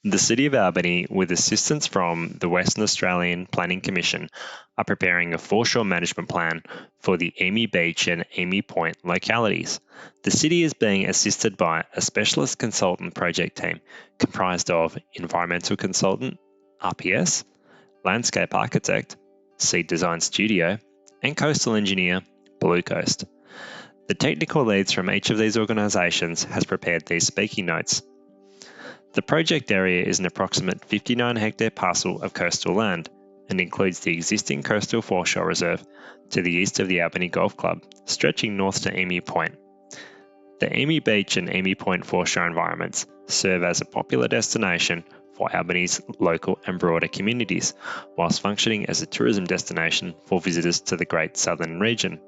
The City of Albany, with assistance from the Western Australian Planning Commission, are preparing a Foreshore Management Plan for the Emu Beach and Emu Point localities. The city is being assisted by a specialist consultant project team comprised of environmental consultant, RPS, landscape architect, SeeDesign Studio, and coastal engineer, Bluecoast. The technical leads from each of these organisations has prepared these speaking notes. The project area is an approximate 59-hectare parcel of coastal land and includes the existing coastal foreshore reserve to the east of the Albany Golf Club, stretching north to Emu Point. The Emu Beach and Emu Point foreshore environments serve as a popular destination for Albany's local and broader communities, whilst functioning as a tourism destination for visitors to the Great Southern region.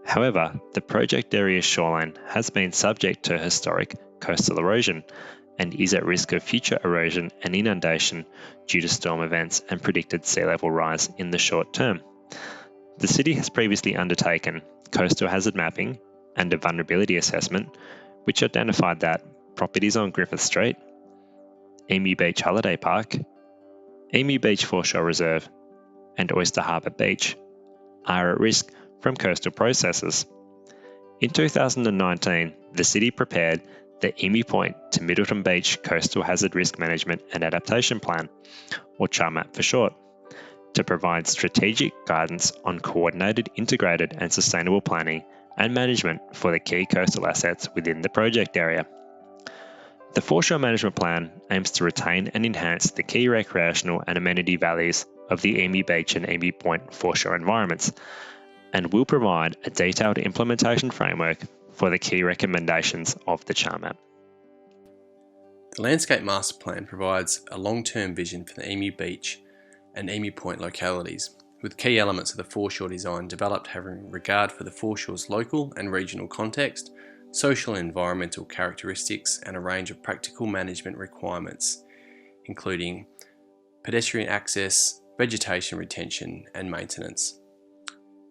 However, the project area's shoreline has been subject to historic coastal erosion and is at risk of future erosion and inundation due to storm events and predicted sea level rise in the short term. The city has previously undertaken coastal hazard mapping and a vulnerability assessment, which identified that properties on Griffith Street, Emu Beach Holiday Park, Emu Beach Foreshore Reserve, and Oyster Harbour Beach are at risk from coastal processes. In 2019, the city prepared the Emu Point to Middleton Beach Coastal Hazard Risk Management and Adaptation Plan, or CHARMAP for short, to provide strategic guidance on coordinated, integrated and sustainable planning and management for the key coastal assets within the project area. The Foreshore Management Plan aims to retain and enhance the key recreational and amenity values of the Emu Beach and Emu Point foreshore environments, and will provide a detailed implementation framework for the key recommendations of the CHARMAP. The Landscape Master Plan provides a long-term vision for the Emu Beach and Emu Point localities, with key elements of the foreshore design developed having regard for the foreshore's local and regional context, social and environmental characteristics, and a range of practical management requirements, including pedestrian access, vegetation retention, and maintenance.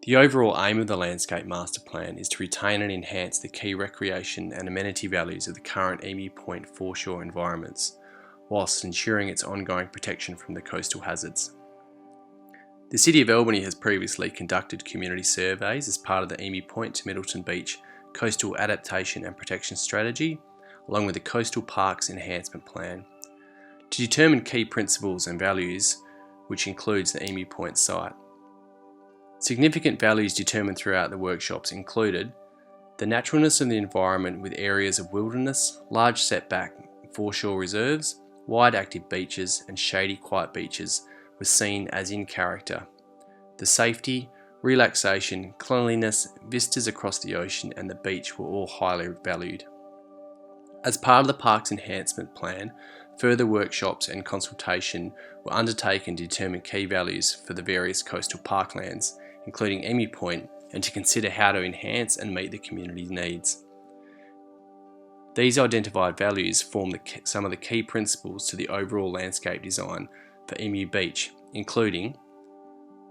The overall aim of the Landscape Master Plan is to retain and enhance the key recreation and amenity values of the current Emu Point foreshore environments, whilst ensuring its ongoing protection from the coastal hazards. The City of Albany has previously conducted community surveys as part of the Emu Point to Middleton Beach Coastal Adaptation and Protection Strategy, along with the Coastal Parks Enhancement Plan, to determine key principles and values, which includes the Emu Point site. Significant values determined throughout the workshops included the naturalness of the environment with areas of wilderness, large setback foreshore reserves, wide active beaches and shady quiet beaches were seen as in character. The safety, relaxation, cleanliness, vistas across the ocean and the beach were all highly valued. As part of the Parks Enhancement Plan, further workshops and consultation were undertaken to determine key values for the various coastal parklands, including Emu Point, and to consider how to enhance and meet the community's needs. These identified values form some of the key principles to the overall landscape design for Emu Beach, including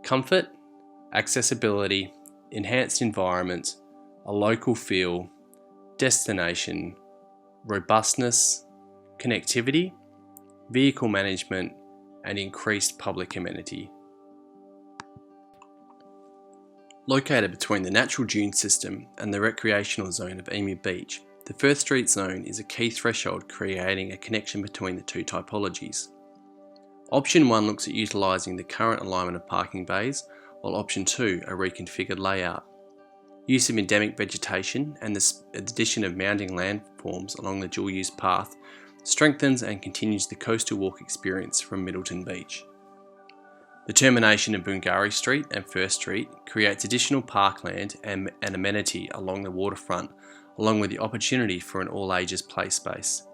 comfort, accessibility, enhanced environment, a local feel, destination, robustness, connectivity, vehicle management, and increased public amenity. Located between the natural dune system and the recreational zone of Emu Beach, the Firth Street zone is a key threshold creating a connection between the two typologies. Option 1 looks at utilising the current alignment of parking bays, while Option 2 a reconfigured layout. Use of endemic vegetation and the addition of mounding landforms along the dual-use path strengthens and continues the coastal walk experience from Middleton Beach. The termination of Boongari Street and First Street creates additional parkland and amenity along the waterfront, along with the opportunity for an all-ages play space.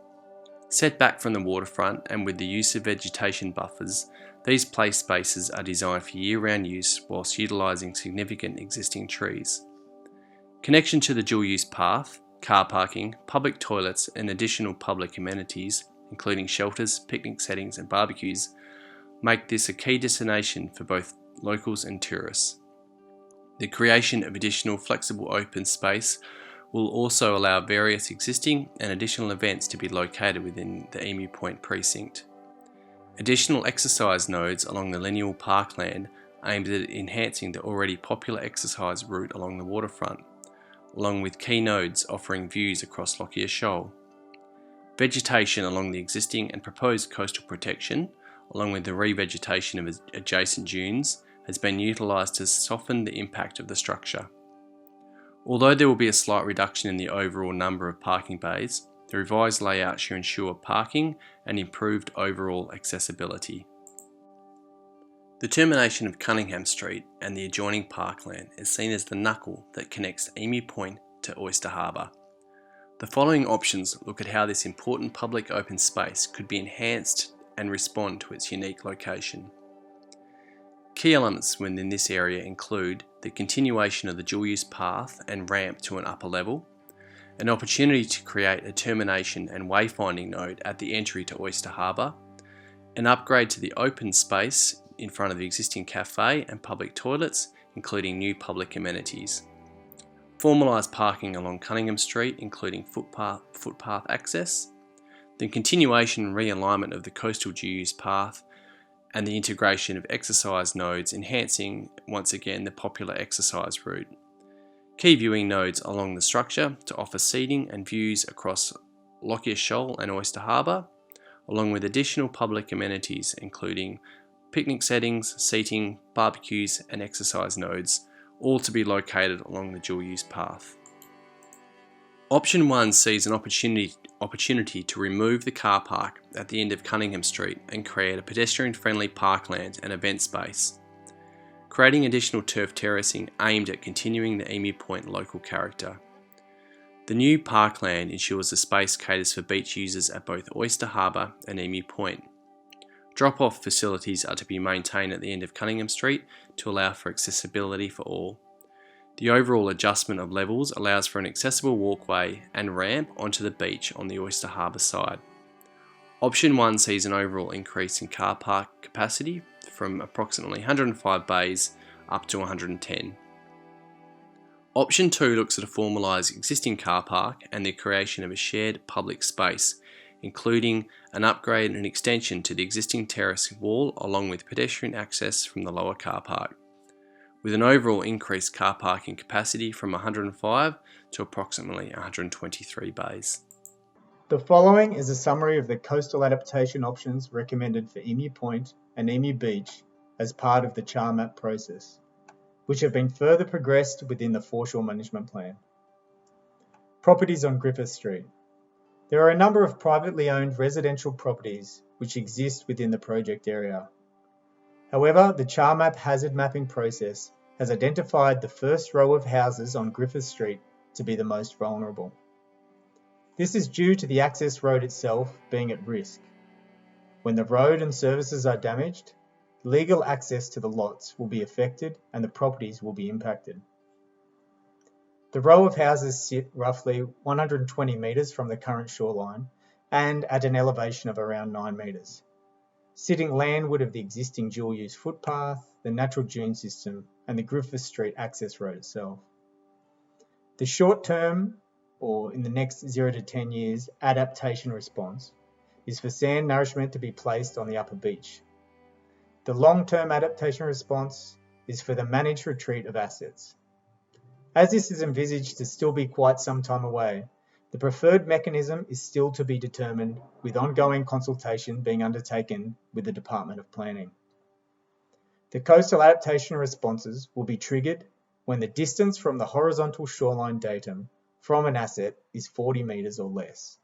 Set back from the waterfront and with the use of vegetation buffers, these play spaces are designed for year-round use whilst utilising significant existing trees. Connection to the dual-use path, car parking, public toilets and additional public amenities, including shelters, picnic settings and barbecues, make this a key destination for both locals and tourists. The creation of additional flexible open space will also allow various existing and additional events to be located within the Emu Point precinct. Additional exercise nodes along the lineal parkland aimed at enhancing the already popular exercise route along the waterfront, along with key nodes offering views across Lockyer Shoal. Vegetation along the existing and proposed coastal protection, along with the revegetation of adjacent dunes, has been utilised to soften the impact of the structure. Although there will be a slight reduction in the overall number of parking bays, the revised layout should ensure parking and improved overall accessibility. The termination of Cunningham Street and the adjoining parkland is seen as the knuckle that connects Emu Point to Oyster Harbour. The following options look at how this important public open space could be enhanced and respond to its unique location. Key elements within this area include the continuation of the dual-use path and ramp to an upper level, an opportunity to create a termination and wayfinding node at the entry to Oyster Harbour, an upgrade to the open space in front of the existing cafe and public toilets, including new public amenities, formalised parking along Cunningham Street, including footpath access, the continuation and realignment of the coastal dual-use path, and the integration of exercise nodes, enhancing once again the popular exercise route. Key viewing nodes along the structure to offer seating and views across Lockyer Shoal and Oyster Harbour, along with additional public amenities including picnic settings, seating, barbecues and exercise nodes, all to be located along the dual-use path. Option 1 sees an opportunity to remove the car park at the end of Cunningham Street and create a pedestrian-friendly parkland and event space, creating additional turf terracing aimed at continuing the Emu Point local character. The new parkland ensures the space caters for beach users at both Oyster Harbour and Emu Point. Drop-off facilities are to be maintained at the end of Cunningham Street to allow for accessibility for all. The overall adjustment of levels allows for an accessible walkway and ramp onto the beach on the Oyster Harbour side. Option 1 sees an overall increase in car park capacity from approximately 105 bays up to 110. Option 2 looks at a formalised existing car park and the creation of a shared public space, including an upgrade and extension to the existing terrace wall along with pedestrian access from the lower car park, with an overall increased car parking capacity from 105 to approximately 123 bays. The following is a summary of the coastal adaptation options recommended for Emu Point and Emu Beach as part of the char map process, which have been further progressed within the Foreshore Management Plan. Properties on Griffith Street. There are a number of privately owned residential properties which exist within the project area. However, the char map hazard mapping process has identified the first row of houses on Griffith Street to be the most vulnerable. This is due to the access road itself being at risk. When the road and services are damaged, legal access to the lots will be affected and the properties will be impacted. The row of houses sit roughly 120 metres from the current shoreline and at an elevation of around 9 metres, sitting landward of the existing dual-use footpath, the natural dune system and the Griffith Street access road itself. The short-term, or in the next 0 to 10 years, adaptation response is for sand nourishment to be placed on the upper beach. The long-term adaptation response is for the managed retreat of assets. As this is envisaged to still be quite some time away, the preferred mechanism is still to be determined, with ongoing consultation being undertaken with the Department of Planning. The coastal adaptation responses will be triggered when the distance from the horizontal shoreline datum from an asset is 40 metres or less.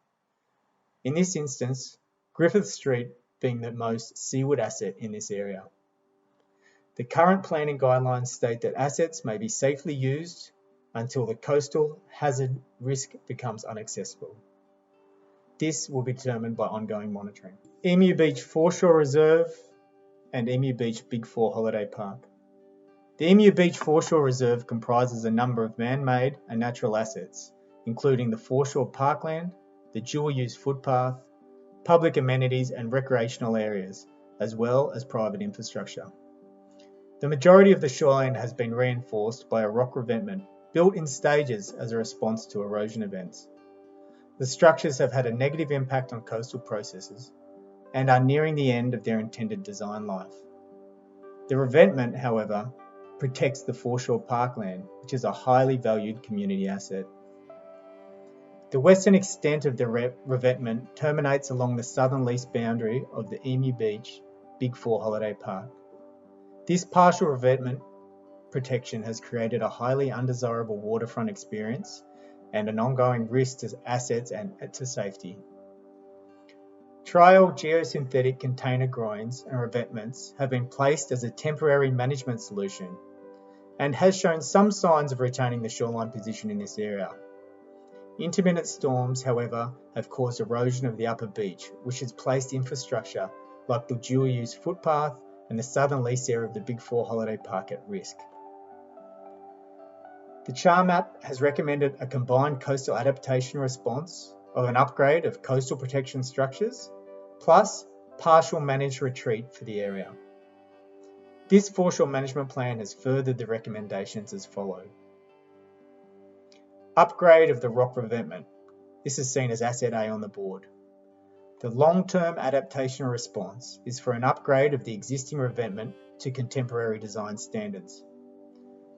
In this instance, Griffith Street being the most seaward asset in this area. The current planning guidelines state that assets may be safely used until the coastal hazard risk becomes inaccessible. This will be determined by ongoing monitoring. Emu Beach Foreshore Reserve and Emu Beach Big Four Holiday Park. The Emu Beach Foreshore Reserve comprises a number of man-made and natural assets, including the foreshore parkland, the dual-use footpath, public amenities and recreational areas, as well as private infrastructure. The majority of the shoreline has been reinforced by a rock revetment built in stages as a response to erosion events. The structures have had a negative impact on coastal processes, and are nearing the end of their intended design life. The revetment, however, protects the foreshore parkland, which is a highly valued community asset. The western extent of the revetment terminates along the southern lease boundary of the Emu Beach Big Four Holiday Park. This partial revetment protection has created a highly undesirable waterfront experience and an ongoing risk to assets and to safety. Trial geosynthetic container groins and revetments have been placed as a temporary management solution and has shown some signs of retaining the shoreline position in this area. Intermittent storms, however, have caused erosion of the upper beach, which has placed infrastructure like the dual-use footpath and the southern lease area of the Big Four Holiday Park at risk. The CHAR map has recommended a combined coastal adaptation response of an upgrade of coastal protection structures, plus partial managed retreat for the area. This Foreshore Management Plan has furthered the recommendations as follows. Upgrade of the rock revetment. This is seen as Asset A on the board. The long-term adaptation response is for an upgrade of the existing revetment to contemporary design standards.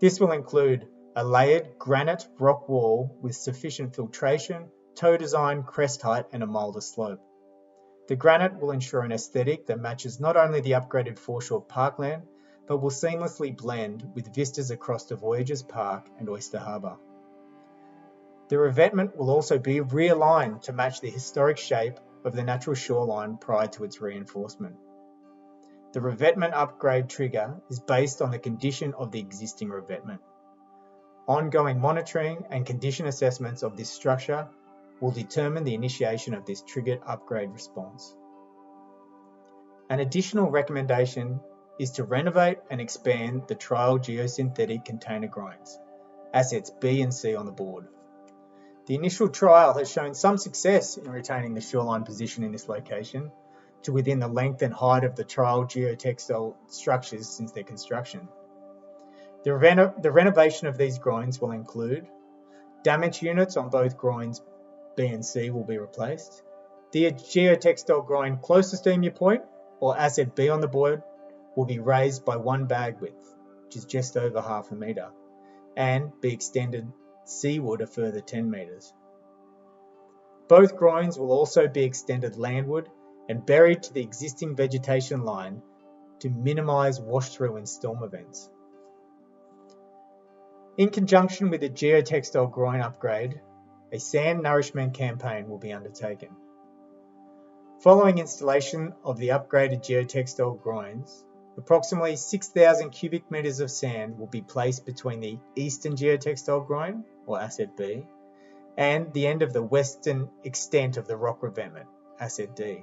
This will include a layered granite rock wall with sufficient filtration, toe design, crest height, and a milder slope. The granite will ensure an aesthetic that matches not only the upgraded foreshore parkland, but will seamlessly blend with vistas across the Voyagers Park and Oyster Harbour. The revetment will also be realigned to match the historic shape of the natural shoreline prior to its reinforcement. The revetment upgrade trigger is based on the condition of the existing revetment. Ongoing monitoring and condition assessments of this structure will determine the initiation of this triggered upgrade response. An additional recommendation is to renovate and expand the trial geosynthetic container groins, assets B and C on the board. The initial trial has shown some success in retaining the shoreline position in this location to within the length and height of the trial geotextile structures since their construction. The renovation of these groins will include damaged units on both groins B and C will be replaced. The geotextile groin closest to Emu Point, or asset B on the board, will be raised by 1 bag width, which is just over half a metre, and be extended seaward a further 10 metres. Both groins will also be extended landward and buried to the existing vegetation line to minimise wash-through in storm events. In conjunction with the geotextile groin upgrade, a sand nourishment campaign will be undertaken. Following installation of the upgraded geotextile groins, approximately 6,000 cubic metres of sand will be placed between the eastern geotextile groin, or Asset B, and the end of the western extent of the rock revetment, Asset D.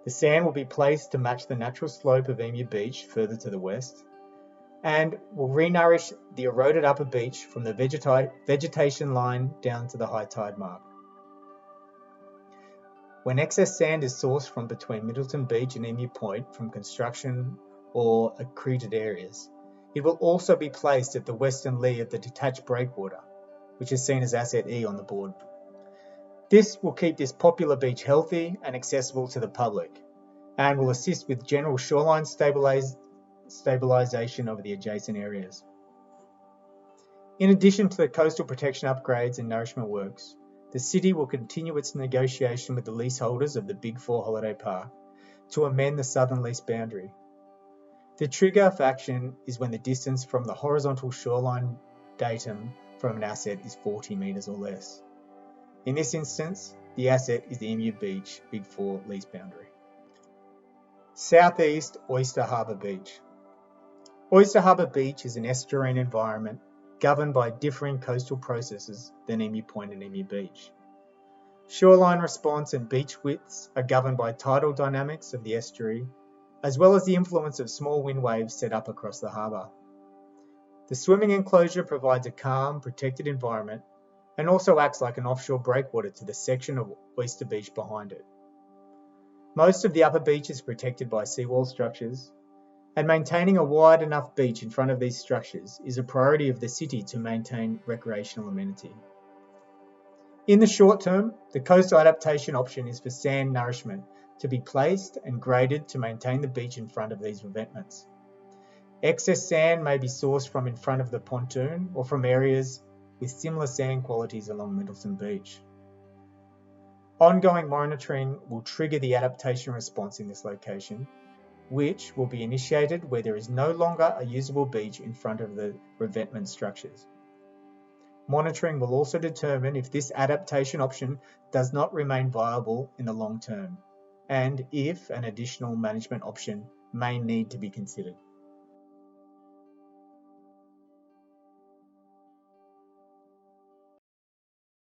The sand will be placed to match the natural slope of Emu Beach further to the west, and will re-nourish the eroded upper beach from the vegetation line down to the high tide mark. When excess sand is sourced from between Middleton Beach and Emu Point from construction or accreted areas, it will also be placed at the western lee of the detached breakwater, which is seen as Asset E on the board. This will keep this popular beach healthy and accessible to the public, and will assist with general shoreline stabilisation of the adjacent areas. In addition to the coastal protection upgrades and nourishment works, the City will continue its negotiation with the leaseholders of the Big Four Holiday Park to amend the southern lease boundary. The trigger for action is when the distance from the horizontal shoreline datum from an asset is 40 metres or less. In this instance, the asset is the Emu Beach Big Four lease boundary. Southeast Oyster Harbour Beach. Oyster Harbour Beach is an estuarine environment governed by differing coastal processes than Emu Point and Emu Beach. Shoreline response and beach widths are governed by tidal dynamics of the estuary, as well as the influence of small wind waves set up across the harbour. The swimming enclosure provides a calm, protected environment and also acts like an offshore breakwater to the section of Oyster Beach behind it. Most of the upper beach is protected by seawall structures, and maintaining a wide enough beach in front of these structures is a priority of the City to maintain recreational amenity. In the short term, the coastal adaptation option is for sand nourishment to be placed and graded to maintain the beach in front of these revetments. Excess sand may be sourced from in front of the pontoon or from areas with similar sand qualities along Middleton Beach. Ongoing monitoring will trigger the adaptation response in this location, which will be initiated where there is no longer a usable beach in front of the revetment structures. Monitoring will also determine if this adaptation option does not remain viable in the long term, and if an additional management option may need to be considered.